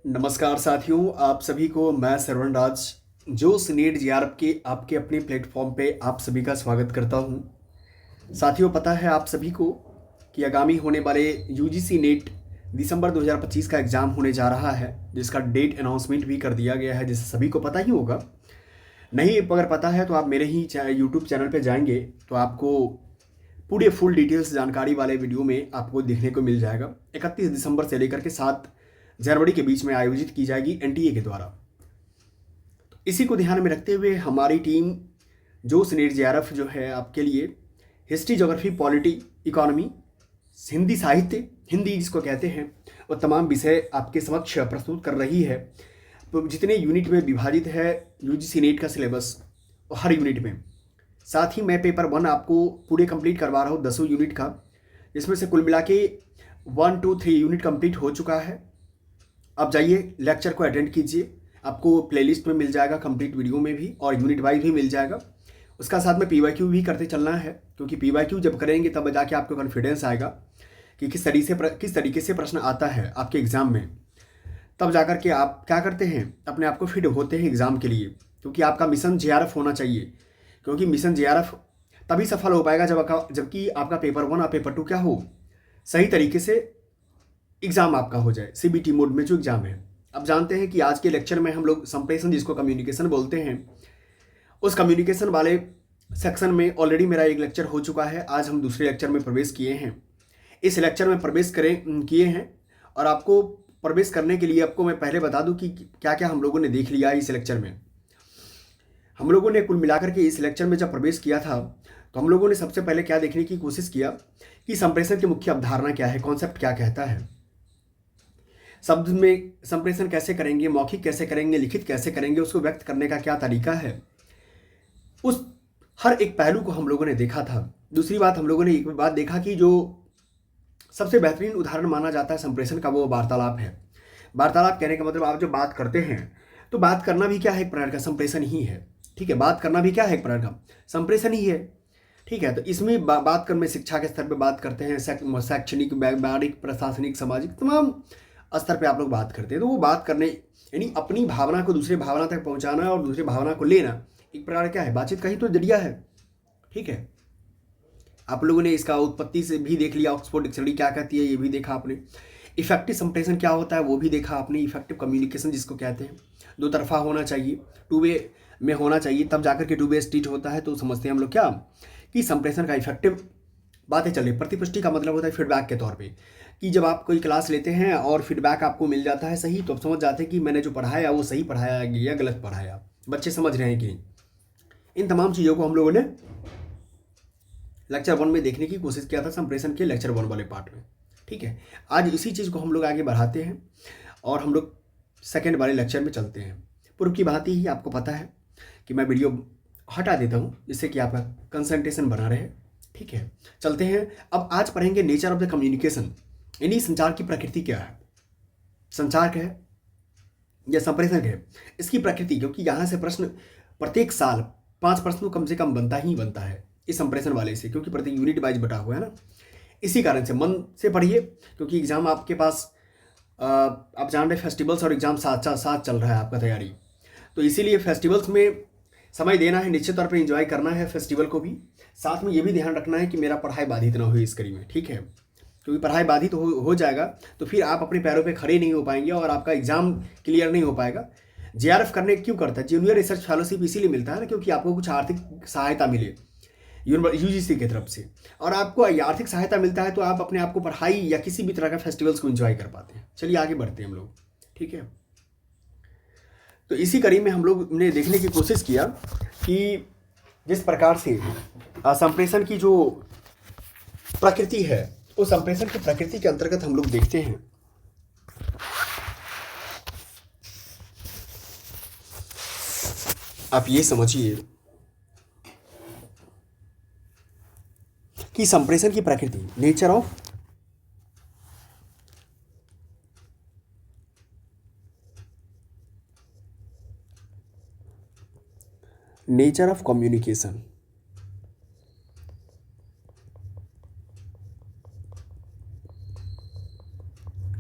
नमस्कार साथियों, आप सभी को मैं सरवण राज जोश नीट जेआरएफ के आपके अपने प्लेटफॉर्म पे आप सभी का स्वागत करता हूं। साथियों, पता है आप सभी को कि आगामी होने वाले यूजीसी नीट दिसंबर 2025 का एग्ज़ाम होने जा रहा है, जिसका डेट अनाउंसमेंट भी कर दिया गया है, जिसे सभी को पता ही होगा। नहीं अगर पता है तो आप मेरे ही यूट्यूब चैनल पर जाएंगे तो आपको पूरे फुल डिटेल्स जानकारी वाले वीडियो में आपको देखने को मिल जाएगा। 31 दिसंबर से लेकर के 7 जनवरी के बीच में आयोजित की जाएगी एनटीए के द्वारा। तो इसी को ध्यान में रखते हुए हमारी टीम जोश नीट जेआरएफ जो है आपके लिए history, geography, polity, economy, Hindi साहित्य, हिंदी जिसको कहते हैं, और तमाम विषय आपके समक्ष प्रस्तुत कर रही है। तो जितने यूनिट में विभाजित है यूजीसी नीट का सिलेबस, हर यूनिट में, साथ ही मैं पेपर 1 आपको पूरे कंप्लीट करवा रहा हूँ 10 यूनिट का, जिसमें से कुल मिला के 1, 2, 3 यूनिट कंप्लीट हो चुका है। अब जाइए लेक्चर को अटेंड कीजिए, आपको प्लेलिस्ट में मिल जाएगा, कंप्लीट वीडियो में भी और यूनिट वाइज भी मिल जाएगा। उसका साथ में पीवाईक्यू भी करते चलना है, क्योंकि पीवाईक्यू जब करेंगे तब जाके आपको कॉन्फिडेंस आएगा कि किस तरीके से प्रश्न आता है आपके एग्ज़ाम में। तब जाकर के आप क्या करते हैं, अपने आप को फिट होते हैं एग्ज़ाम के लिए, क्योंकि आपका मिशन जेआरएफ होना चाहिए। क्योंकि मिशन जेआरएफ तभी सफल हो पाएगा जबकि आपका पेपर 1 और पेपर 2 क्या हो, सही तरीके से एग्ज़ाम आपका हो जाए, सीबीटी मोड में जो एग्ज़ाम है। अब जानते हैं कि आज के लेक्चर में हम लोग संप्रेषण, जिसको कम्युनिकेशन बोलते हैं, उस कम्युनिकेशन वाले सेक्शन में ऑलरेडी मेरा एक लेक्चर हो चुका है। आज हम दूसरे लेक्चर में प्रवेश किए हैं। इस लेक्चर में प्रवेश किए हैं, और आपको प्रवेश करने के लिए आपको मैं पहले बता दूं कि क्या क्या हम लोगों ने देख लिया है इस लेक्चर में। हम लोगों ने कुल मिलाकर के इस लेक्चर में जब प्रवेश किया था तो हम लोगों ने सबसे पहले क्या देखने की कोशिश किया कि संप्रेषण की मुख्य अवधारणा क्या है, कॉन्सेप्ट क्या कहता है, शब्द में संप्रेषण कैसे करेंगे, मौखिक कैसे करेंगे, लिखित कैसे करेंगे, उसको व्यक्त करने का क्या तरीका है, उस हर एक पहलू को हम लोगों ने देखा था। दूसरी बात, हम लोगों ने एक बात देखा कि जो सबसे बेहतरीन उदाहरण माना जाता है संप्रेषण का, वो वार्तालाप है। वार्तालाप कहने का मतलब आप जो बात करते हैं, तो बात करना भी क्या है, एक प्रकार का संप्रेषण ही है। ठीक है, बात करना भी क्या है, एक प्रकार का संप्रेषण ही है। ठीक है, तो इसमें बात कर में शिक्षा के स्तर पे बात करते हैं, शैक्षणिक, व्यावहारिक, प्रशासनिक, सामाजिक, तमाम स्तर पे आप लोग बात करते हैं। तो वो बात करने यानी अपनी भावना को दूसरे भावना तक पहुंचाना और दूसरे भावना को लेना, एक प्रकार क्या है, बातचीत का ही तो जरिया है। ठीक है, आप लोगों ने इसका उत्पत्ति से भी देख लिया, ऑक्सफोर्ड डिक्शनरी क्या कहती है ये भी देखा आपने। इफेक्टिव संप्रेषण क्या होता है वो भी देखा आपने। इफेक्टिव कम्युनिकेशन जिसको कहते हैं, दो तरफा होना चाहिए, टू वे में होना चाहिए, तब जाकर के टू वे स्ट्रीट होता है। तो समझते हैं हम लोग क्या कि संप्रेषण का इफेक्टिव बातें चल रही। प्रतिपुष्टि का मतलब होता है फीडबैक के तौर पे, कि जब आप कोई क्लास लेते हैं और फीडबैक आपको मिल जाता है सही, तो आप समझ जाते हैं कि मैंने जो पढ़ाया वो सही पढ़ाया या गलत पढ़ाया, बच्चे समझ रहे हैं कि नहीं। इन तमाम चीज़ों को हम लोगों ने लेक्चर 1 में देखने की कोशिश किया था, संप्रेषण के लेक्चर 1 वाले पार्ट में। ठीक है, आज इसी चीज़ को हम लोग आगे बढ़ाते हैं और हम लोग सेकेंड वाले लेक्चर में चलते हैं। पूर्व की भांति ही आपको पता है कि मैं वीडियो हटा देता हूँ, जिससे कि आपका कंसंट्रेशन बना रहे। ठीक है, चलते हैं। अब आज पढ़ेंगे नेचर ऑफ द कम्युनिकेशन, यानी संचार की प्रकृति क्या है, संचार क्या है या संप्रेषण क्या है, इसकी प्रकृति। क्योंकि यहाँ से प्रश्न प्रत्येक साल 5 प्रश्नों कम से कम बनता ही बनता है इस संप्रेषण वाले से, क्योंकि प्रति यूनिट वाइज बटा हुआ है ना। इसी कारण से मन से पढ़िए, क्योंकि एग्जाम आपके पास आप जान रहे फेस्टिवल्स और एग्जाम साथ चल रहा है आपका तैयारी, तो इसीलिए फेस्टिवल्स में समय देना है, निश्चित तौर पे एंजॉय करना है फेस्टिवल को भी। साथ में ये भी ध्यान रखना है कि मेरा पढ़ाई बाधित ना हो इस कड़ी में। ठीक है, क्योंकि पढ़ाई बाधित हो जाएगा तो फिर आप अपने पैरों पे खड़े नहीं हो पाएंगे और आपका एग्जाम क्लियर नहीं हो पाएगा। जेआरएफ करने क्यों करता है, जूनियर रिसर्च फेलोशिप इसीलिए मिलता है ना, क्योंकि आपको कुछ आर्थिक सहायता मिले यूजीसी की तरफ से, और आपको आर्थिक सहायता मिलता है तो आप अपने आप को पढ़ाई या किसी भी तरह का फेस्टिवल्स को एंजॉय कर पाते हैं। चलिए आगे बढ़ते हैं हम लोग। ठीक है, तो इसी कड़ी में हम लोग ने देखने की कोशिश किया कि जिस प्रकार से संप्रेषण की जो प्रकृति है, उस संप्रेषण की प्रकृति के अंतर्गत हम लोग देखते हैं आप ये समझिए कि संप्रेषण की प्रकृति, नेचर ऑफ कम्युनिकेशन।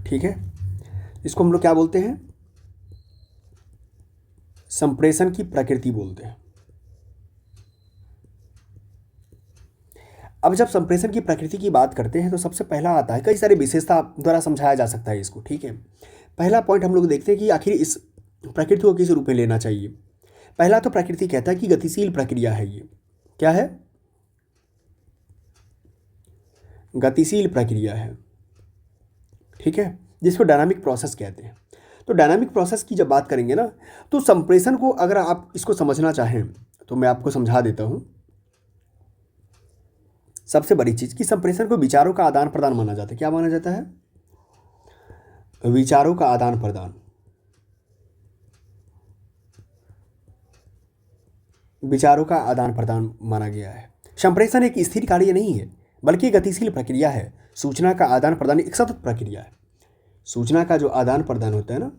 ठीक है, इसको हम लोग क्या बोलते हैं, संप्रेषण की प्रकृति बोलते हैं। अब जब संप्रेषण की प्रकृति की बात करते हैं तो सबसे पहला आता है, कई सारी विशेषता द्वारा समझाया जा सकता है इसको, ठीक है। पहला पॉइंट हम लोग देखते हैं कि आखिर इस प्रकृति को किस रूप में लेना चाहिए। पहला तो प्रकृति कहता है कि गतिशील प्रक्रिया है, ये क्या है, गतिशील प्रक्रिया है, ठीक है, जिसको डायनामिक प्रोसेस कहते हैं। तो डायनामिक प्रोसेस की जब बात करेंगे ना, तो संप्रेषण को अगर आप इसको समझना चाहें तो मैं आपको समझा देता हूं। सबसे बड़ी चीज कि संप्रेषण को विचारों का आदान प्रदान माना जाता है। क्या माना जाता है? विचारों का आदान प्रदान। विचारों का आदान प्रदान माना गया है। संप्रेषण एक स्थिर कार्य नहीं है बल्कि गतिशील प्रक्रिया है। सूचना का आदान प्रदान एक सतत प्रक्रिया है। सूचना का जो आदान प्रदान होता है ना,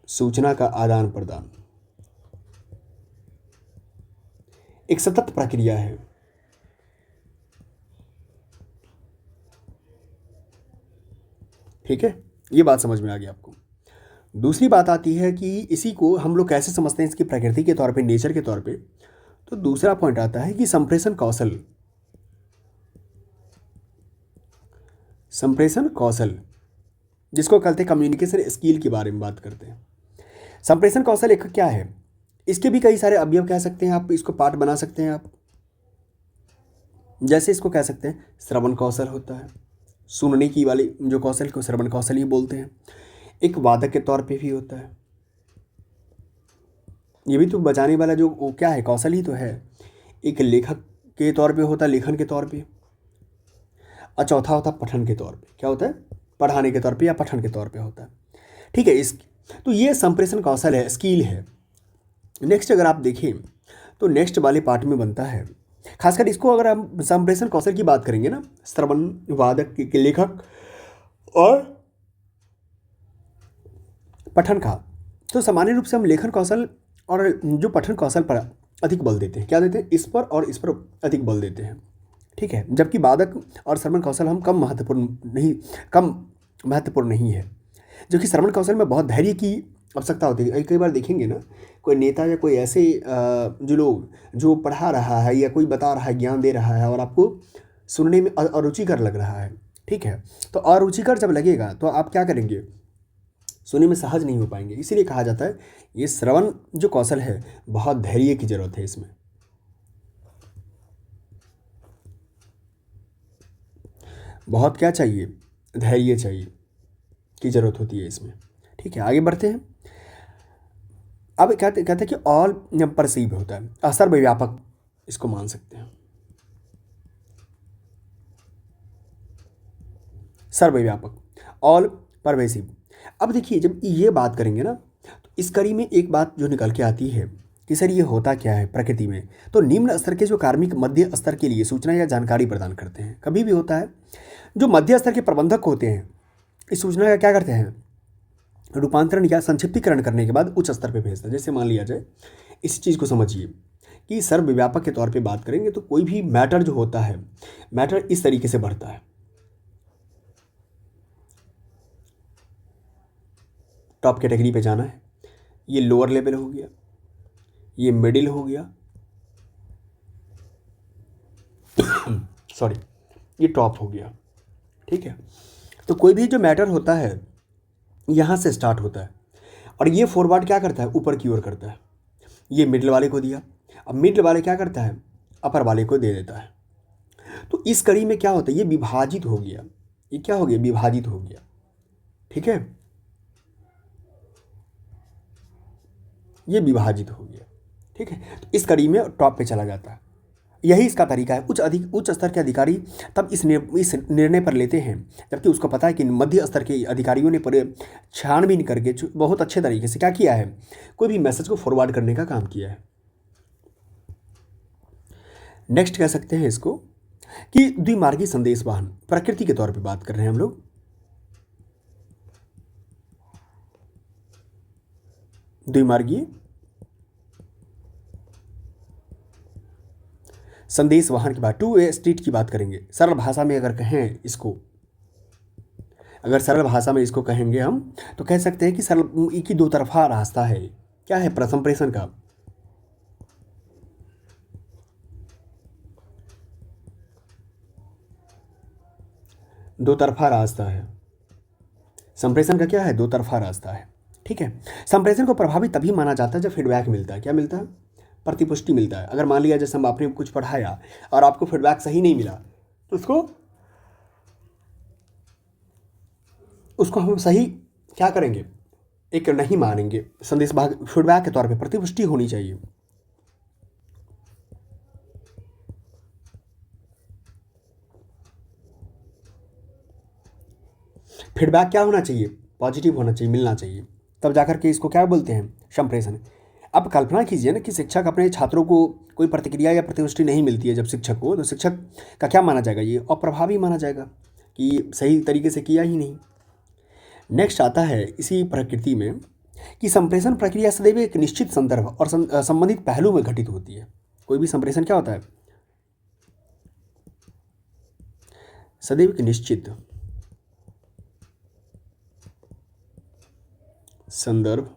सूचना का आदान प्रदान एक सतत प्रक्रिया है। ठीक है, ये बात समझ में आ गई आपको। दूसरी बात आती है कि इसी को हम लोग कैसे समझते हैं, इसकी प्रकृति के तौर पे, नेचर के तौर पे। तो दूसरा पॉइंट आता है कि संप्रेषण कौशल, संप्रेषण कौशल जिसको कहते हैं कम्युनिकेशन स्किल के बारे में बात करते हैं। संप्रेषण कौशल एक क्या है, इसके भी कई सारे अवयव कह सकते हैं आप, इसको पार्ट बना सकते हैं आप। जैसे इसको कह सकते हैं श्रवण कौशल होता है, सुनने की वाली जो कौशल को श्रवण कौशल ही बोलते हैं। एक वादक के तौर पे भी होता है, ये भी तो बजाने वाला जो वो क्या है, कौशल ही तो है। एक लेखक के तौर पे होता है, लेखन के तौर पे। और चौथा होता है पठन के तौर पे। क्या होता है? पढ़ाने के तौर पे या पठन के तौर पे होता है, ठीक है। इस तो ये संप्रेषण कौशल है, स्किल है। नेक्स्ट अगर आप देखें तो नेक्स्ट वाले पार्ट में बनता है, खासकर इसको अगर हम संप्रेषण कौशल की बात करेंगे ना, श्रवण, वादक के लेखक और पठन का, तो सामान्य रूप से हम लेखन कौशल और जो पठन कौशल पर अधिक बल देते हैं। क्या देते हैं? इस पर और इस पर अधिक बल देते हैं, ठीक है। जबकि वादक और श्रवण कौशल हम कम महत्वपूर्ण नहीं है। जो कि श्रवण कौशल में बहुत धैर्य की आवश्यकता होती है। कई बार देखेंगे ना, कोई नेता या कोई ऐसे जो लोग जो पढ़ा रहा है या कोई बता रहा है, ज्ञान दे रहा है और आपको सुनने में अरुचिकर लग रहा है, ठीक है। तो अरुचिकर जब लगेगा तो आप क्या करेंगे? सुनने में सहज नहीं हो पाएंगे। इसीलिए कहा जाता है ये श्रवण जो कौशल है बहुत धैर्य की जरूरत है इसमें, बहुत क्या चाहिए? धैर्य चाहिए की जरूरत होती है इसमें, ठीक है। आगे बढ़ते हैं। अब कहते हैं कि ऑल परसीव होता है, सर्वव्यापक इसको मान सकते हैं, सर्वव्यापक, ऑल परवेसिव। अब देखिए जब ये बात करेंगे ना तो इस कड़ी में एक बात जो निकल के आती है कि सर ये होता क्या है प्रकृति में। तो निम्न स्तर के जो कार्मिक मध्य स्तर के लिए सूचना या जानकारी प्रदान करते हैं। कभी भी होता है जो मध्य स्तर के प्रबंधक होते हैं, इस सूचना का क्या करते हैं? रूपांतरण या संक्षिप्तीकरण करने के बाद उच्च स्तर पे भेजता है। जैसे मान लिया जाए, इस चीज़ को समझिए कि सर्वव्यापक के तौर पे बात करेंगे तो कोई भी मैटर जो होता है, मैटर इस तरीके से बढ़ता है। टॉप कैटेगरी पे जाना है, ये लोअर लेवल हो गया, ये मिडिल हो गया, सॉरी ये टॉप हो गया, ठीक है। तो कोई भी जो मैटर होता है यहाँ से स्टार्ट होता है और ये फॉरवर्ड क्या करता है? ऊपर की ओर करता है। ये मिडिल वाले को दिया, अब मिडिल वाले क्या करता है? अपर वाले को दे देता है। तो इस कड़ी में क्या होता है? ये विभाजित हो गया। ये क्या हो गया? विभाजित हो गया, ठीक है। ये विभाजित हो गया, ठीक है। तो इस कड़ी में टॉप पे चला जाता है। यही इसका तरीका है। उच्च स्तर के अधिकारी तब इस निर्णय पर लेते हैं जबकि उसको पता है कि मध्य स्तर के अधिकारियों ने पर छानबीन करके बहुत अच्छे तरीके से क्या किया है, कोई भी मैसेज को फॉरवर्ड करने का काम किया है। नेक्स्ट कह सकते हैं इसको कि द्विमार्गी संदेश वाहन, प्रकृति के तौर पे बात कर रहे हैं हम लोग। द्विमार्गी संदेश वाहन की बात, टू वे स्ट्रीट की बात करेंगे। सरल भाषा में अगर कहें इसको अगर सरल भाषा में इसको कहेंगे हम तो कह सकते हैं कि सरल एक ही दो तरफा रास्ता है। क्या है संप्रेषण का? दो तरफा रास्ता है। संप्रेषण का क्या है? दो तरफा रास्ता है। ठीक है। संप्रेषण को प्रभावी तभी माना जाता है जब फीडबैक मिलता है। क्या मिलता है? प्रतिपुष्टि मिलता है। अगर मान लिया जैसे हम आपने कुछ पढ़ाया और आपको फीडबैक सही नहीं मिला तो उसको हम सही क्या करेंगे? एक नहीं मानेंगे। संदेश भाग फीडबैक के तौर पे प्रतिपुष्टि होनी चाहिए। फीडबैक क्या होना चाहिए? पॉजिटिव होना चाहिए, मिलना चाहिए, तब जाकर के इसको क्या बोलते हैं? संप्रेषण। अब कल्पना कीजिए ना कि शिक्षक अपने छात्रों को कोई प्रतिक्रिया या प्रतिपुष्टि नहीं मिलती है जब शिक्षक को, तो शिक्षक का क्या माना जाएगा? ये अप्रभावी माना जाएगा कि सही तरीके से किया ही नहीं। नेक्स्ट आता है इसी प्रकृति में कि संप्रेषण प्रक्रिया सदैव एक निश्चित संदर्भ और संबंधित पहलू में घटित होती है। कोई भी संप्रेषण क्या होता है? सदैव एक निश्चित संदर्भ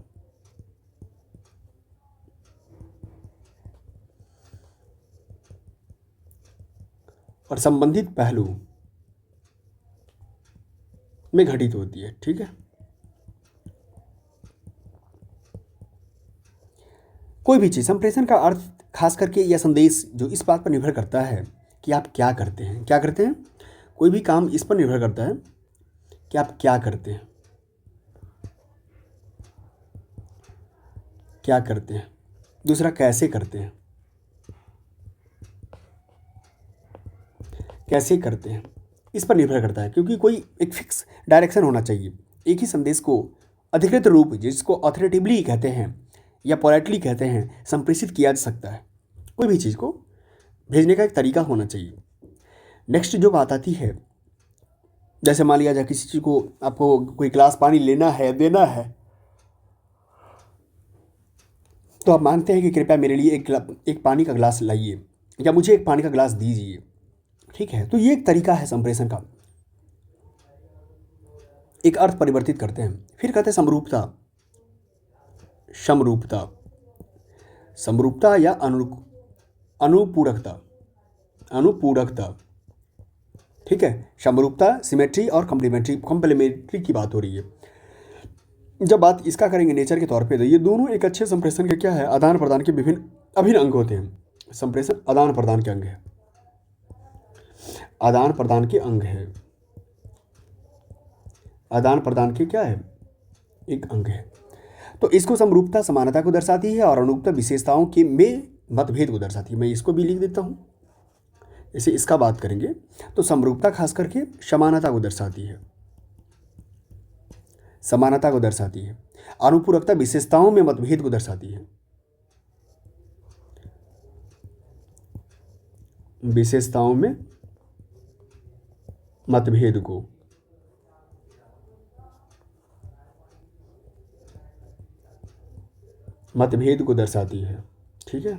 और संबंधित पहलू में घटित होती है। ठीक है। कोई भी चीज़ संप्रेषण का अर्थ खास करके यह संदेश जो इस बात पर निर्भर करता है कि आप क्या करते हैं। क्या करते हैं? कोई भी काम इस पर निर्भर करता है कि आप क्या करते हैं। क्या करते हैं, दूसरा कैसे करते हैं। कैसे करते हैं इस पर निर्भर करता है, क्योंकि कोई एक फिक्स डायरेक्शन होना चाहिए। एक ही संदेश को अधिकृत रूप जिसको ऑथोरेटिवली कहते हैं या पोलाइटली कहते हैं संप्रेषित किया जा सकता है। कोई भी चीज़ को भेजने का एक तरीका होना चाहिए। नेक्स्ट जो बात आती है, जैसे मान लिया जाए किसी चीज़ को आपको कोई गिलास पानी लेना है, देना है, तो आप मांगते हैं कि कृपया मेरे लिए एक पानी का गिलास लाइए या मुझे एक पानी का गिलास दीजिए। ठीक है। तो ये एक तरीका है संप्रेषण का। एक अर्थ परिवर्तित करते हैं। फिर कहते हैं समरूपता। समरूपता, समरूपता या अनुपूरकता। अनुपूरकता। ठीक है। समरूपता, सिमेट्री और कॉम्प्लीमेंट्री की बात हो रही है। जब बात इसका करेंगे नेचर के तौर पे, तो ये दोनों एक अच्छे संप्रेषण के क्या है? आदान प्रदान के विभिन्न अभिन्न अंग होते हैं। संप्रेषण आदान प्रदान के अंग है। आदान प्रदान के अंग है। आदान प्रदान के क्या है? एक अंग है। तो इसको समरूपता समानता को दर्शाती है और अनुरूपता विशेषताओं के में मतभेद को दर्शाती है। मैं इसको भी लिख देता हूँ। जैसे इसका बात करेंगे तो समरूपता खास करके समानता को दर्शाती है। समानता को दर्शाती है। अनुपूरकता विशेषताओं में मतभेद को दर्शाती है। विशेषताओं में मतभेद को दर्शाती है। ठीक है।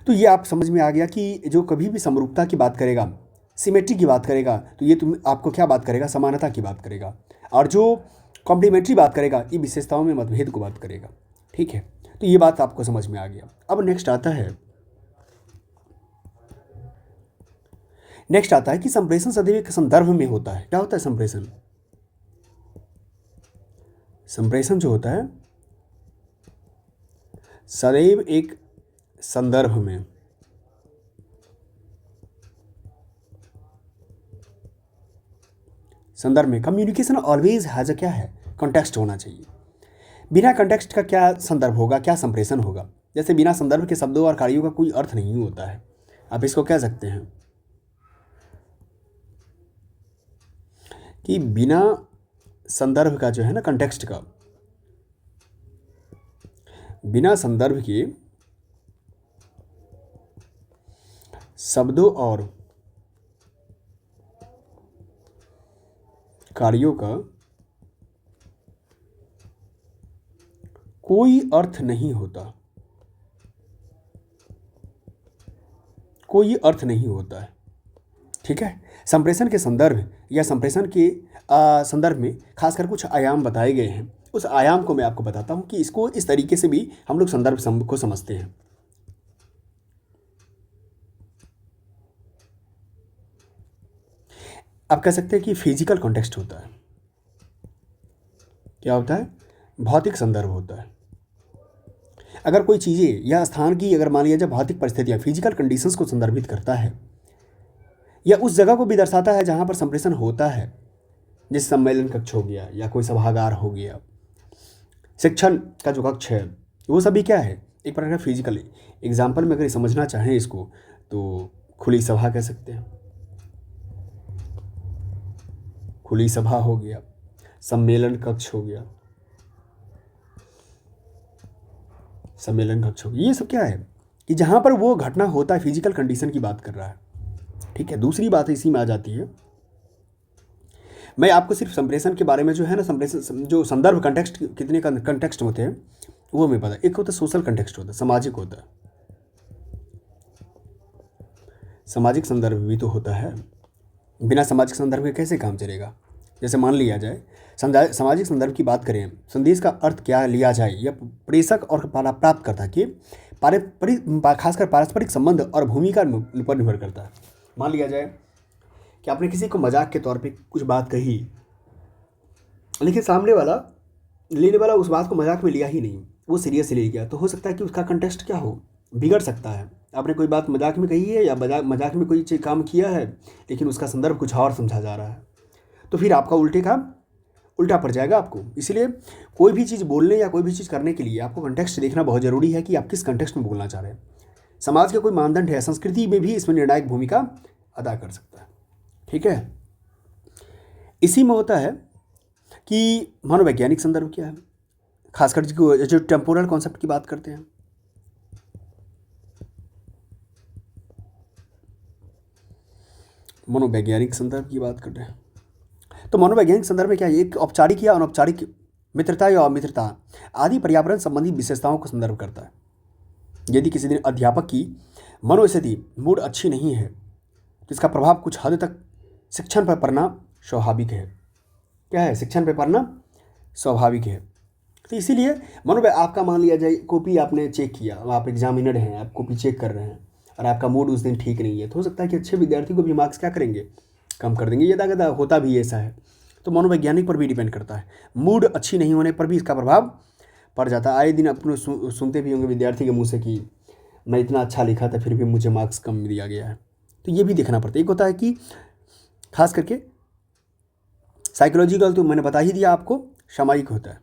तो ये आप समझ में आ गया कि जो कभी भी समरूपता की बात करेगा, सिमेट्री की बात करेगा, तो ये तुम आपको क्या बात करेगा? समानता की बात करेगा। और जो कॉम्प्लीमेंट्री बात करेगा ये विशेषताओं में मतभेद को बात करेगा। ठीक है। तो ये बात आपको समझ में आ गया। अब नेक्स्ट आता है कि संप्रेषण सदैव एक संदर्भ में होता है। क्या होता है संप्रेषण? संप्रेषण जो होता है सदैव एक संदर्भ में, कम्युनिकेशन ऑलवेज हैज अ क्या है? कॉन्टेक्स्ट होना चाहिए। बिना कॉन्टेक्स्ट का क्या संदर्भ होगा, क्या संप्रेषण होगा? जैसे बिना संदर्भ के शब्दों और कार्यों का कोई अर्थ नहीं होता है। आप इसको कह सकते हैं कि बिना संदर्भ का जो है ना, कॉन्टेक्स्ट का, बिना संदर्भ के शब्दों और कार्यों का कोई अर्थ नहीं होता। कोई अर्थ नहीं होता है। ठीक है। संप्रेषण के संदर्भ या संप्रेषण के संदर्भ में खासकर कुछ आयाम बताए गए हैं। उस आयाम को मैं आपको बताता हूँ कि इसको इस तरीके से भी हम लोग संदर्भ को समझते हैं। आप कह सकते हैं कि फिजिकल कॉन्टेक्स्ट होता है। क्या होता है? भौतिक संदर्भ होता है। अगर कोई चीज़ें या स्थान की अगर मान लिया जाए भौतिक परिस्थितियाँ फिजिकल कंडीशंस को संदर्भित करता है या उस जगह को भी दर्शाता है जहाँ पर संप्रेषण होता है, जैसे सम्मेलन कक्ष हो गया या कोई सभागार हो गया, शिक्षण का जो कक्ष है, वो सभी क्या है? एक प्रकार का फिजिकल एग्जाम्पल में अगर समझना चाहें इसको तो खुली सभा कह सकते हैं। खुली सभा हो गया, सम्मेलन कक्ष हो गया, सम्मेलन कक्ष हो गया, ये सब क्या है कि जहाँ पर वो घटना होता है फिजिकल कंडीशन की बात कर रहा है। ठीक है। दूसरी बात इसी में आ जाती है, मैं आपको सिर्फ संप्रेषण के बारे में जो है ना, संप्रेषण जो संदर्भ कंटेक्स्ट कितने कंटेक्स्ट होते हैं वो हमें पता है। एक होता है सोशल कंटेक्स्ट, होता है सामाजिक, होता है सामाजिक संदर्भ भी तो होता है। बिना सामाजिक संदर्भ के कैसे काम चलेगा? जैसे मान लिया जाए सामाजिक संदर्भ की बात करें, संदेश का अर्थ क्या लिया जाए या प्रेषक और प्राप्तकर्ता के खासकर पारस्परिक संबंध और भूमिका पर निर्भर करता है। मान लिया जाए कि आपने किसी को मजाक के तौर पे कुछ बात कही, लेकिन सामने वाला लेने वाला उस बात को मजाक में लिया ही नहीं, वो सीरियस ले गया, तो हो सकता है कि उसका कंटेक्स्ट क्या हो, बिगड़ सकता है। आपने कोई बात मजाक में कही है या मजाक में कोई चीज़ काम किया है, लेकिन उसका संदर्भ कुछ और समझा जा रहा है, तो फिर आपका उल्टा पड़ जाएगा आपको। इसलिए कोई भी चीज़ बोलने या कोई भी चीज़ करने के लिए आपको कंटेक्स्ट देखना बहुत ज़रूरी है कि आप किस कंटेक्स्ट में बोलना चाह रहे हैं। समाज के कोई मानदंड है, संस्कृति में भी इसमें निर्णायक भूमिका अदा कर सकता है। ठीक है। इसी में होता है कि मनोवैज्ञानिक संदर्भ क्या है, खासकर जो टेम्पोरल कॉन्सेप्ट की बात करते हैं। मनोवैज्ञानिक संदर्भ की बात कर रहे हैं तो मनोवैज्ञानिक संदर्भ में क्या है? एक औपचारिक या अनौपचारिक मित्रता या अमित्रता आदि पर्यावरण संबंधी विशेषताओं को संदर्भ करता है। यदि किसी दिन अध्यापक की मनोस्थिति मूड अच्छी नहीं है तो इसका प्रभाव कुछ हद तक शिक्षण पर पड़ना स्वाभाविक है। क्या है? शिक्षण पर पड़ना स्वाभाविक है। तो इसीलिए आपका मान लिया जाए कॉपी आपने चेक किया, आप एग्जामिनर हैं, आप कॉपी चेक कर रहे हैं और आपका मूड उस दिन ठीक नहीं है, तो हो सकता है कि अच्छे विद्यार्थी को भी मार्क्स क्या करेंगे, कम कर देंगे। यदा होता भी ऐसा है। तो मनोवैज्ञानिक पर भी डिपेंड करता है। मूड अच्छी नहीं होने पर भी इसका प्रभाव पड़ जाता है। आए दिन अपने सुनते भी होंगे विद्यार्थी के मुँह से कि मैं इतना अच्छा लिखा था फिर भी मुझे मार्क्स कम दिया गया है। तो ये भी देखना पड़ता है। एक होता है कि खास करके साइकोलॉजिकल, तो मैंने बता ही दिया आपको। सामयिक होता है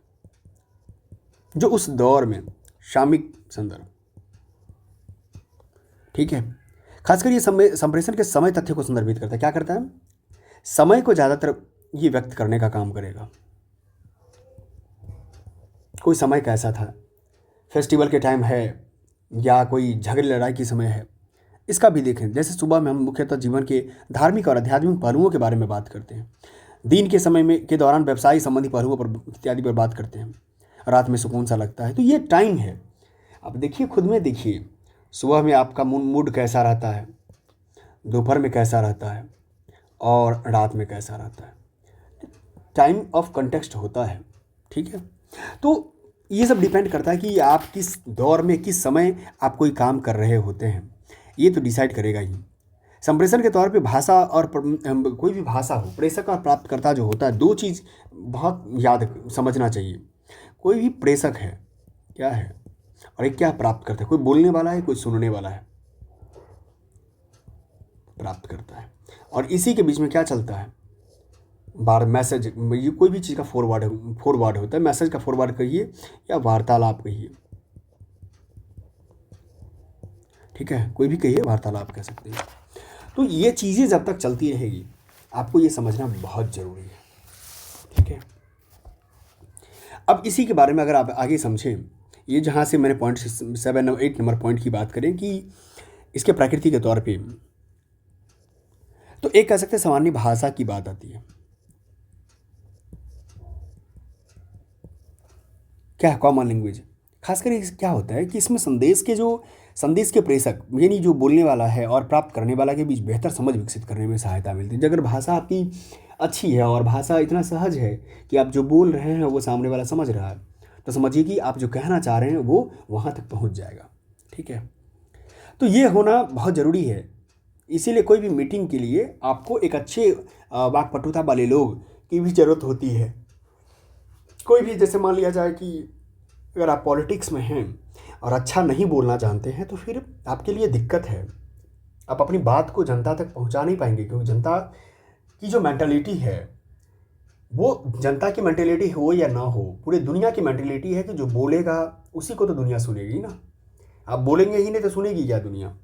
जो उस दौर में, सामयिक संदर्भ। ठीक है। खासकर ये संप्रेषण के समय तथ्य को संदर्भित करता है। क्या करता है? समय को ज़्यादातर ये व्यक्त करने का काम करेगा। कोई समय कैसा था, फेस्टिवल के टाइम है या कोई झगड़े लड़ाई की समय है, इसका भी देखें। जैसे सुबह में हम मुख्यतः जीवन के धार्मिक और आध्यात्मिक पहलुओं के बारे में बात करते हैं, दिन के समय में के दौरान व्यवसाय संबंधी पहलुओं पर इत्यादि पर बात करते हैं, रात में सुकून सा लगता है। तो ये टाइम है। अब देखिए, खुद में देखिए, सुबह में आपका मूड कैसा रहता है, दोपहर में कैसा रहता है और रात में कैसा रहता है। टाइम ऑफ कंटेक्स्ट होता है। ठीक है। तो ये सब डिपेंड करता है कि आप किस दौर में, किस समय आप कोई काम कर रहे होते हैं, ये तो डिसाइड करेगा ही। संप्रेषण के तौर पे भाषा और कोई भी भाषा हो, प्रेषक और प्राप्तकर्ता जो होता है, दो चीज़ बहुत याद समझना चाहिए। कोई भी प्रेषक है, क्या है, और एक क्या प्राप्त करता है। कोई बोलने वाला है, कोई सुनने वाला है, प्राप्त करता है। और इसी के बीच में क्या चलता है, बार मैसेज, ये कोई भी चीज़ का फॉरवर्ड होता है। मैसेज का फॉरवर्ड कहिए या वार्तालाप कहिए। ठीक है, कोई भी कहिए, वार्तालाप कह सकते हैं। तो ये चीज़ें जब तक चलती रहेगी, आपको ये समझना बहुत ज़रूरी है। ठीक है। अब इसी के बारे में अगर आप आगे समझें, ये जहाँ से मैंने पॉइंट 7-8 नंबर पॉइंट की बात करें कि इसके प्रकृति के तौर पे, तो एक कह सकते हैं सामान्य भाषा की बात आती है। क्या है? Common language. खासकर क्या होता है कि इसमें संदेश के जो संदेश के प्रेषक यानी जो बोलने वाला है और प्राप्त करने वाला के बीच बेहतर समझ विकसित करने में सहायता मिलती है। अगर भाषा आपकी अच्छी है और भाषा इतना सहज है कि आप जो बोल रहे हैं वो सामने वाला समझ रहा है, तो समझिए कि आप जो कहना चाह रहे हैं वो वहाँ तक पहुँच जाएगा। ठीक है, तो ये होना बहुत ज़रूरी है। इसीलिए कोई भी मीटिंग के लिए आपको एक अच्छे वाक्पटुता वाले लोग की भी ज़रूरत होती है। कोई भी, जैसे मान लिया जाए कि अगर आप पॉलिटिक्स में हैं और अच्छा नहीं बोलना जानते हैं तो फिर आपके लिए दिक्कत है। आप अपनी बात को जनता तक पहुंचा नहीं पाएंगे, क्योंकि जनता की जो मेंटालिटी है वो, जनता की मेंटालिटी हो या ना हो, पूरी दुनिया की मेंटालिटी है कि जो बोलेगा उसी को तो दुनिया सुनेगी ना। आप बोलेंगे ही नहीं तो सुनेगी क्या दुनिया।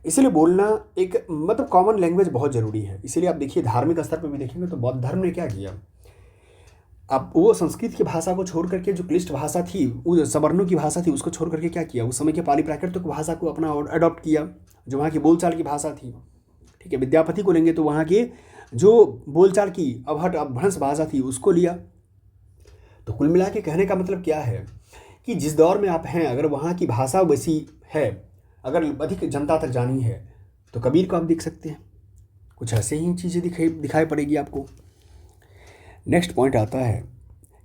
इसलिए बोलना एक मतलब कॉमन लैंग्वेज बहुत ज़रूरी है। इसीलिए आप देखिए धार्मिक स्तर पर भी देखेंगे तो बौद्ध धर्म ने क्या किया, अब वो संस्कृत की भाषा को छोड़ करके जो क्लिष्ट भाषा थी, वो सवर्णों की भाषा थी, उसको छोड़ करके क्या किया, उस समय के पाली प्राकृतिक भाषा को अपना और अडॉप्ट किया, जो वहाँ की बोलचाल की भाषा थी। ठीक है, विद्यापति को लेंगे तो वहाँ के जो बोलचाल की अभट अपभ्रंश भाषा थी उसको लिया। तो कुल मिला के कहने का मतलब क्या है कि जिस दौर में आप हैं, अगर वहाँ की भाषा वैसी है, अगर अधिक जनता तक जानी है, तो कबीर को आप देख सकते हैं, कुछ ऐसे ही चीज़ें दिखाई पड़ेगी आपको। नेक्स्ट पॉइंट आता है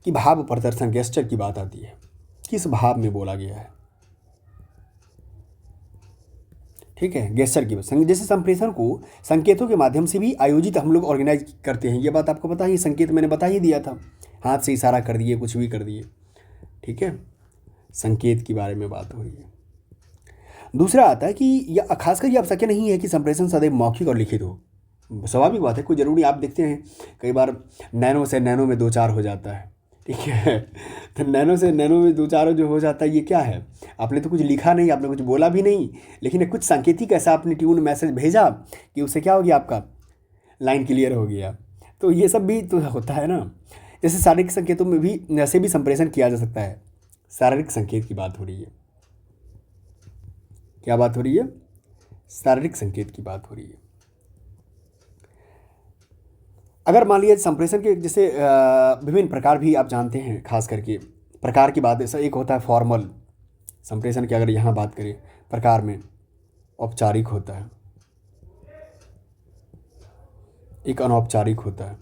कि भाव प्रदर्शन, गेस्चर की बात आती है, किस भाव में बोला गया है। ठीक है, गेस्चर की बात, जैसे संप्रेषण को संकेतों के माध्यम से भी आयोजित हम लोग ऑर्गेनाइज करते हैं, ये बात आपको पता ही, संकेत मैंने बता ही दिया था, हाथ से इशारा कर दिए, कुछ भी कर दिए। ठीक है, संकेत के बारे में बात हो रही है। दूसरा आता है कि यह खासकर ये आवश्यक नहीं है कि संप्रेषण सदैव मौखिक और लिखित हो, स्वाभाविक बात है, कोई ज़रूरी, आप देखते हैं कई बार नैनो से नैनो में दो चार हो जाता है। ठीक है, तो नैनो से नैनो में दो चार जो हो जाता है, ये क्या है, आपने तो कुछ लिखा नहीं, आपने कुछ बोला भी नहीं, लेकिन कुछ सांकेतिक ऐसा आपने ट्यून मैसेज भेजा कि उससे क्या हो गया, आपका लाइन क्लियर हो गया। तो ये सब भी तो होता है ना। जैसे शारीरिक संकेतों में भी ऐसे भी संप्रेषण किया जा सकता है। शारीरिक संकेत की बात हो रही है, क्या बात हो रही है, शारीरिक संकेत की बात हो रही है। अगर मान लिया संप्रेषण के जैसे विभिन्न प्रकार भी आप जानते हैं, खास करके प्रकार की बात है, एक होता है फॉर्मल संप्रेषण की, अगर यहाँ बात करें प्रकार में, औपचारिक होता है, एक अनौपचारिक होता है,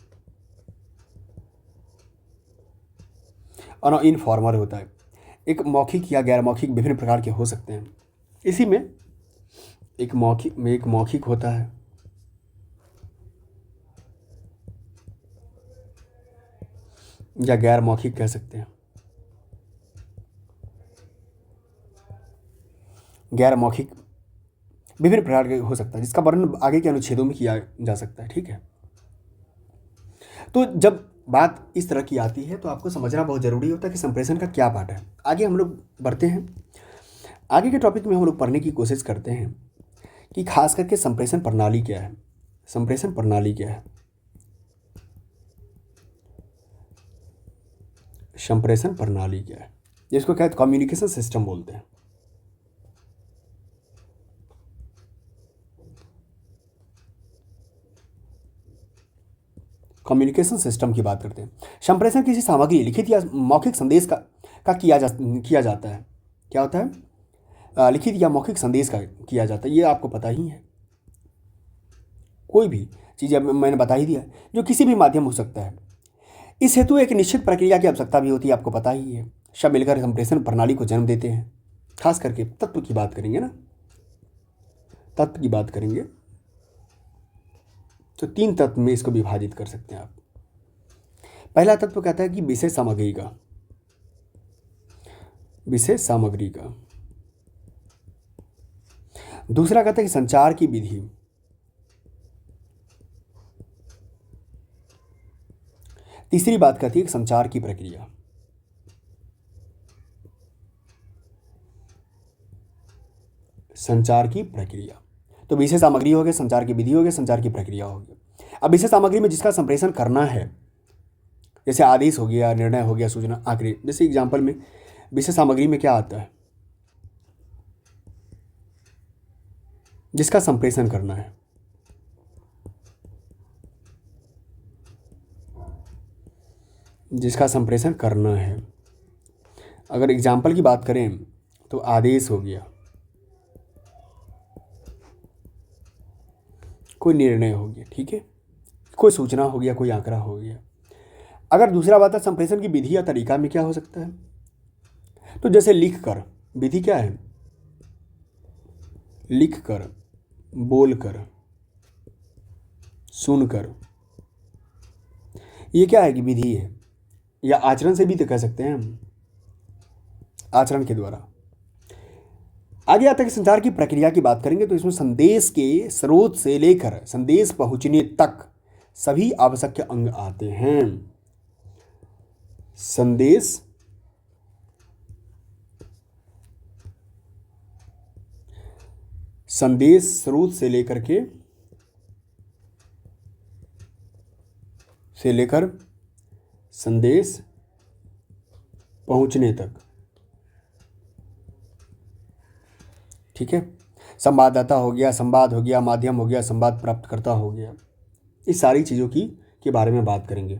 और इनफॉर्मल होता है, एक मौखिक या गैर मौखिक विभिन्न प्रकार के हो सकते हैं। इसी में एक मौखिक होता है, या गैर मौखिक कह सकते हैं, गैर मौखिक विभिन्न प्रकार के हो सकता है, जिसका वर्णन आगे के अनुच्छेदों में किया जा सकता है। ठीक है, तो जब बात इस तरह की आती है तो आपको समझना बहुत ज़रूरी होता है कि संप्रेषण का क्या पार्ट है। आगे हम लोग बढ़ते हैं, आगे के टॉपिक में हम लोग पढ़ने की कोशिश करते हैं कि खास करके संप्रेषण प्रणाली क्या है। संप्रेषण प्रणाली क्या है, संप्रेषण प्रणाली क्या है, जिसको कहते कम्युनिकेशन सिस्टम बोलते हैं। कम्युनिकेशन सिस्टम की बात करते हैं। संप्रेषण किसी सामग्री, लिखित या मौखिक संदेश का किया जाता है। क्या होता है, लिखित या मौखिक संदेश का किया जाता है, ये आपको पता ही है। कोई भी चीज़ मैंने बता ही दिया, जो किसी भी माध्यम हो सकता है। इस हेतु एक निश्चित प्रक्रिया की आवश्यकता भी होती है, आपको पता ही है। सब मिलकर संप्रेषण प्रणाली को जन्म देते हैं। खास करके तत्व की बात करेंगे ना, तत्व की बात करेंगे तो 3 तत्व में इसको विभाजित कर सकते हैं आप। पहला तत्व कहता है कि विशेष सामग्री का, विशेष सामग्री का। दूसरा कहता है कि संचार की विधि। तीसरी बात कहती है कि संचार की प्रक्रिया। संचार की प्रक्रिया, तो विशेष सामग्री हो गया, संचार की विधि हो गया, संचार की प्रक्रिया हो गया। अब विशेष सामग्री में जिसका संप्रेषण करना है, जैसे आदेश हो गया, निर्णय हो गया, सूचना, आखिरी, जैसे एग्जाम्पल में विशेष सामग्री में क्या आता है, जिसका संप्रेषण करना है, जिसका संप्रेषण करना है। अगर एग्जाम्पल की बात करें तो आदेश हो गया, कोई निर्णय हो गया, ठीक है, कोई सूचना हो गया, कोई आंकड़ा हो गया। अगर दूसरा बात है संप्रेषण की विधि या तरीका में क्या हो सकता है, तो जैसे लिख कर, विधि क्या है, लिख कर, बोल कर, सुन कर, ये क्या है कि विधि है, या आचरण से भी तो कह सकते हैं हम, आचरण के द्वारा। आगे आता है कि संचार की प्रक्रिया की बात करेंगे तो इसमें संदेश के स्रोत से लेकर संदेश पहुंचने तक सभी आवश्यक अंग आते हैं। संदेश स्रोत से लेकर संदेश पहुंचने तक, ठीक है। संवाददाता हो गया, संवाद हो गया, माध्यम हो गया, संवाद प्राप्तकर्ता हो गया, इस सारी चीज़ों के बारे में बात करेंगे।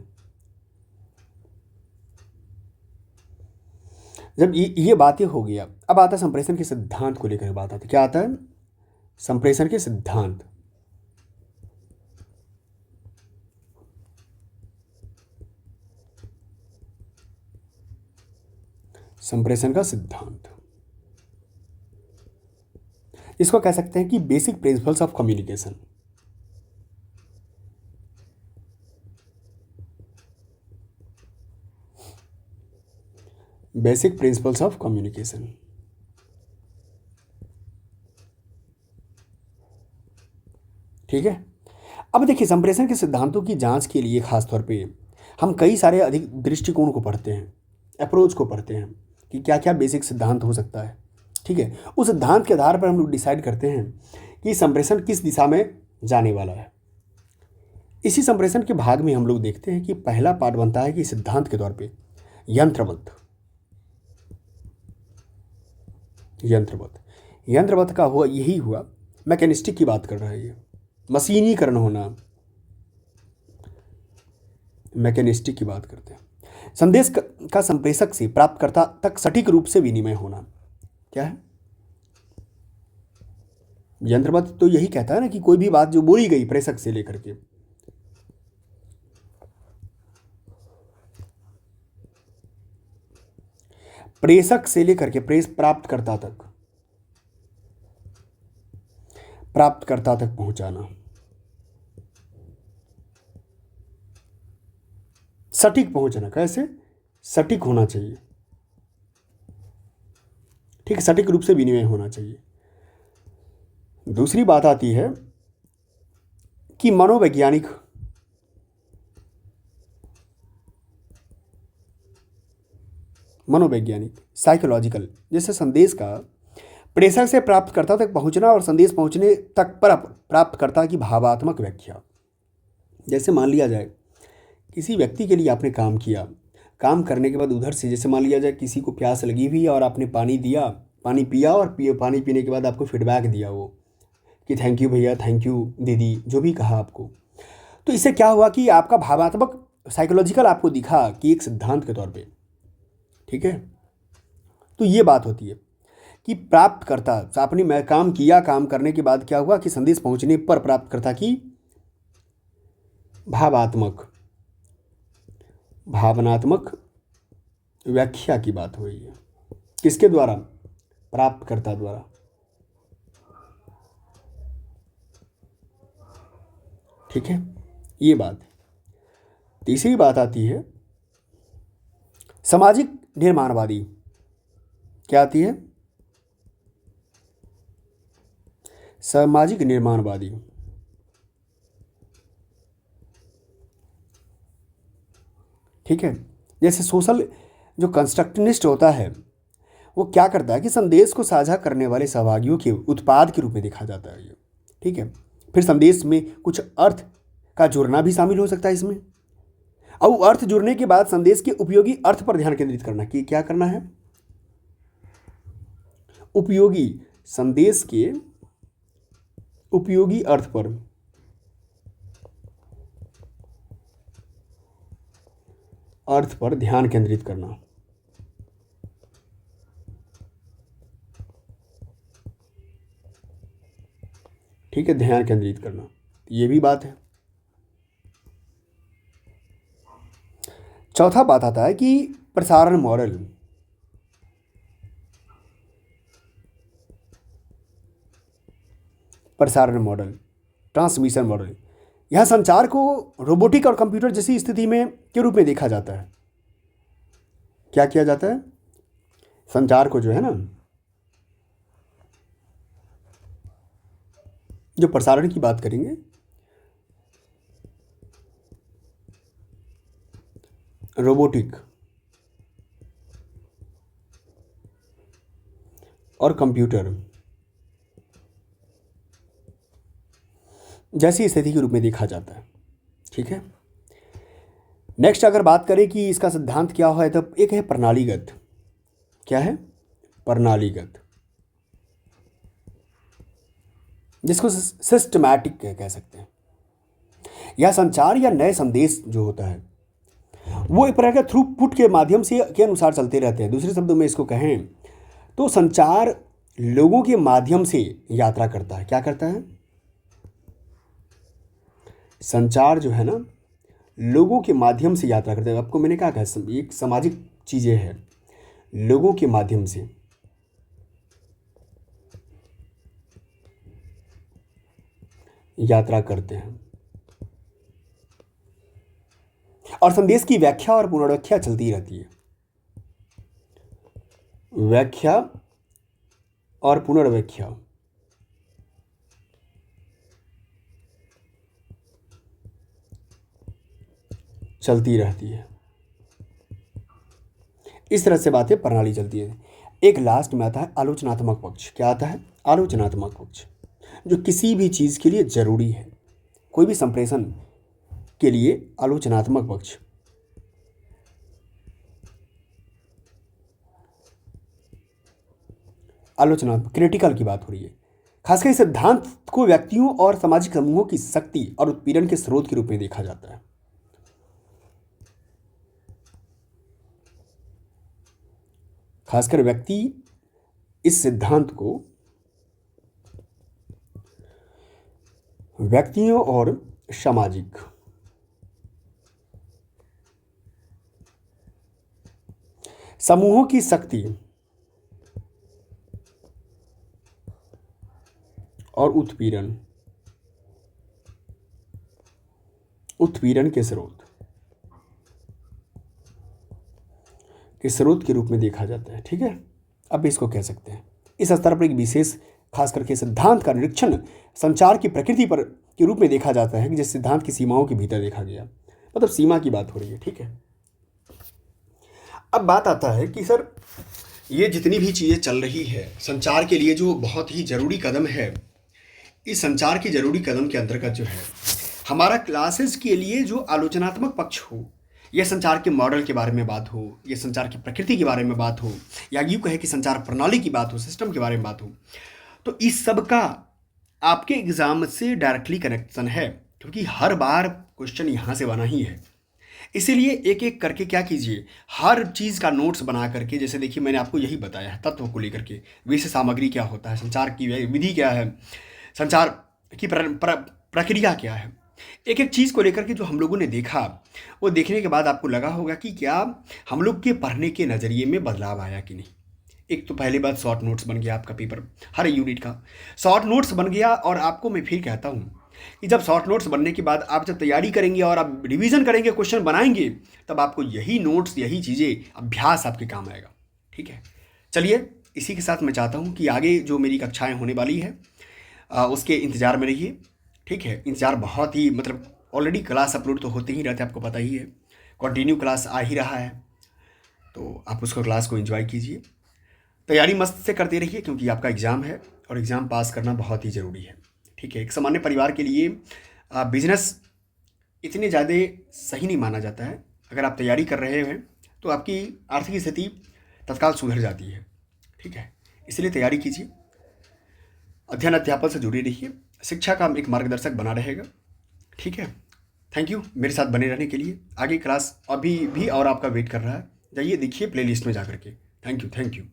जब ये बातें हो गया, अब आता है संप्रेषण के सिद्धांत को लेकर बात आती है। क्या आता है, संप्रेषण के सिद्धांत। संप्रेषण का सिद्धांत, इसको कह सकते हैं कि basic principles of communication. Basic principles of communication, ठीक है। अब देखिए संप्रेषण के सिद्धांतों की जांच के लिए खासतौर पे हम कई सारे अधिक दृष्टिकोण को पढ़ते हैं, अप्रोच को पढ़ते हैं कि क्या क्या बेसिक सिद्धांत हो सकता है, ठीक है। उस सिद्धांत के आधार पर हम लोग डिसाइड करते हैं कि संप्रेषण किस दिशा में जाने वाला है। इसी संप्रेषण के भाग में हम लोग देखते हैं कि पहला पार्ट बनता है कि सिद्धांत के तौर पे यंत्रवत का हुआ यही हुआ, मैकेनिस्टिक की बात कर रहा है, ये मशीनीकरण होना, मैकेनिस्टिक की बात करते हैं। संदेश का संप्रेषक से प्राप्तकर्ता तक सटीक रूप से विनिमय होना, क्या है, यंत्रवत तो यही कहता है ना कि कोई भी बात जो बोली गई प्रेषक से लेकर के, प्रेषक से लेकर के प्राप्तकर्ता तक पहुंचाना, सटीक पहुंचना, कैसे, सटीक होना चाहिए, ठीक, सटीक रूप से विनिमय होना चाहिए। दूसरी बात आती है कि मनोवैज्ञानिक साइकोलॉजिकल, जैसे संदेश का प्रेषक से प्राप्तकर्ता तक पहुंचना और संदेश पहुंचने तक पर प्राप्तकर्ता की भावात्मक व्याख्या। जैसे मान लिया जाए किसी व्यक्ति के लिए आपने काम किया, काम करने के बाद उधर से जैसे मान लिया जाए किसी को प्यास लगी हुई और आपने पानी दिया, पानी पिया और पानी पीने के बाद आपको फीडबैक दिया वो कि थैंक यू भैया, थैंक यू दीदी, जो भी कहा आपको, तो इससे क्या हुआ कि आपका भावात्मक साइकोलॉजिकल आपको दिखा कि एक सिद्धांत के तौर पे, ठीक है। तो ये बात होती है कि प्राप्तकर्ता आपने मैं काम किया, काम करने के बाद क्या हुआ कि संदेश पहुंचने पर प्राप्तकर्ता की भावनात्मक व्याख्या की बात हो रही है, किसके द्वारा, प्राप्तकर्ता द्वारा, ठीक है, ये बात। तीसरी बात आती है सामाजिक निर्माणवादी, क्या आती है, सामाजिक निर्माणवादी, ठीक है। जैसे सोशल जो कंस्ट्रक्टिनिस्ट होता है वो क्या करता है कि संदेश को साझा करने वाले सहभागियों के उत्पाद के रूप में देखा जाता है ये, ठीक है। फिर संदेश में कुछ अर्थ का जुड़ना भी शामिल हो सकता है इसमें, और अर्थ जुड़ने के बाद संदेश के उपयोगी अर्थ पर ध्यान केंद्रित करना कि क्या करना है, उपयोगी संदेश के उपयोगी अर्थ पर ध्यान केंद्रित करना, ठीक है, ध्यान केंद्रित करना। ये भी बात है। चौथा बात आता है कि प्रसारण मॉडल। प्रसारण मॉडल, ट्रांसमिशन मॉडल, यह संचार को रोबोटिक और कंप्यूटर जैसी स्थिति में के रूप में देखा जाता है। क्या किया जाता है? संचार को जो है ना, जो प्रसारण की बात करेंगे, रोबोटिक और कंप्यूटर जैसी स्थिति के रूप में देखा जाता है। ठीक है। नेक्स्ट अगर बात करें कि इसका सिद्धांत क्या है, तो एक है प्रणालीगत। क्या है? प्रणालीगत, जिसको सिस्टमैटिक कह सकते हैं। यह संचार या नए संदेश जो होता है वो एक प्रकार के थ्रूपुट के माध्यम से के अनुसार चलते रहते हैं। दूसरे शब्दों में इसको कहें तो संचार लोगों के माध्यम से यात्रा करता है। क्या करता है? संचार जो है ना, लोगों के माध्यम से यात्रा करता है। आपको मैंने कहा एक सामाजिक चीज़ें हैं, लोगों के माध्यम से यात्रा करते हैं और संदेश की व्याख्या और पुनर्व्याख्या चलती रहती है। व्याख्या और पुनर्व्याख्या चलती रहती है। इस तरह से बातें प्रणाली चलती है। एक लास्ट में आता है आलोचनात्मक पक्ष। क्या आता है? आलोचनात्मक पक्ष, जो किसी भी चीज़ के लिए जरूरी है, कोई भी संप्रेषण के लिए आलोचनात्मक पक्ष। आलोचनात्मक क्रिटिकल की बात हो रही है। खासकर इस सिद्धांत को व्यक्तियों और सामाजिक समूहों की शक्ति और उत्पीड़न के स्रोत के रूप में देखा जाता है। खासकर व्यक्ति इस सिद्धांत को व्यक्तियों और सामाजिक समूहों की शक्ति और उत्पीड़न के स्रोत के रूप में देखा जाता है। ठीक है। अब इसको कह सकते हैं इस स्तर पर एक विशेष खास करके सिद्धांत का निरीक्षण संचार की प्रकृति पर के रूप में देखा जाता है कि जिस सिद्धांत की सीमाओं के भीतर देखा गया, मतलब सीमा की बात हो रही है। ठीक है। अब बात आता है कि सर ये जितनी भी चीज़ें चल रही है संचार के लिए जो बहुत ही ज़रूरी कदम है, इस संचार की ज़रूरी कदम के अंतर्गत जो है हमारा क्लासेस के लिए जो आलोचनात्मक पक्ष हो, यह संचार के मॉडल के बारे में बात हो, यह संचार की प्रकृति के बारे में बात हो, या यूँ कहे कि संचार प्रणाली की बात हो, सिस्टम के बारे में बात हो, तो इस सब का आपके एग्ज़ाम से डायरेक्टली कनेक्शन है, क्योंकि हर बार क्वेश्चन यहाँ से बना ही है। इसीलिए एक एक करके क्या कीजिए, हर चीज़ का नोट्स बना करके, जैसे देखिए मैंने आपको यही बताया है तत्व को लेकर के, विषय सामग्री क्या होता है, संचार की विधि क्या है, संचार की प्रक्रिया क्या है, एक एक चीज़ को लेकर के जो हम लोगों ने देखा, वो देखने के बाद आपको लगा होगा कि क्या हम लोग के पढ़ने के नज़रिए में बदलाव आया कि नहीं। एक तो पहली बात शॉर्ट नोट्स बन गया आपका पेपर, हर यूनिट का शॉर्ट नोट्स बन गया। और आपको मैं फिर कहता हूँ कि जब शॉर्ट नोट्स बनने के बाद आप जब तैयारी करेंगे और आप रिवीजन करेंगे, क्वेश्चन बनाएंगे, तब आपको यही नोट्स, यही चीज़ें, अभ्यास आपके काम आएगा। ठीक है। चलिए, इसी के साथ मैं चाहता हूँ कि आगे जो मेरी कक्षाएँ होने वाली है उसके इंतज़ार में रहिए। ठीक है। इंतज़ार बहुत ही, मतलब ऑलरेडी क्लास अपलोड तो होते ही रहते, आपको पता ही है, कंटिन्यू क्लास आ ही रहा है, तो आप उसको क्लास को एंजॉय कीजिए, तैयारी मस्त से करते रहिए, क्योंकि आपका एग्ज़ाम है और एग्ज़ाम पास करना बहुत ही ज़रूरी है। ठीक है। एक सामान्य परिवार के लिए बिजनेस इतने ज़्यादा सही नहीं माना जाता है। अगर आप तैयारी कर रहे हैं तो आपकी आर्थिक स्थिति तत्काल सुधर जाती है। ठीक है। इसलिए तैयारी कीजिए, अध्ययन अध्यापन से जुड़े रहिए, शिक्षा का एक मार्गदर्शक बना रहेगा। ठीक है। थैंक यू मेरे साथ बने रहने के लिए। आगे क्लास अभी भी और आपका वेट कर रहा है, जाइए देखिए प्लेलिस्ट में जा करके। Thank you.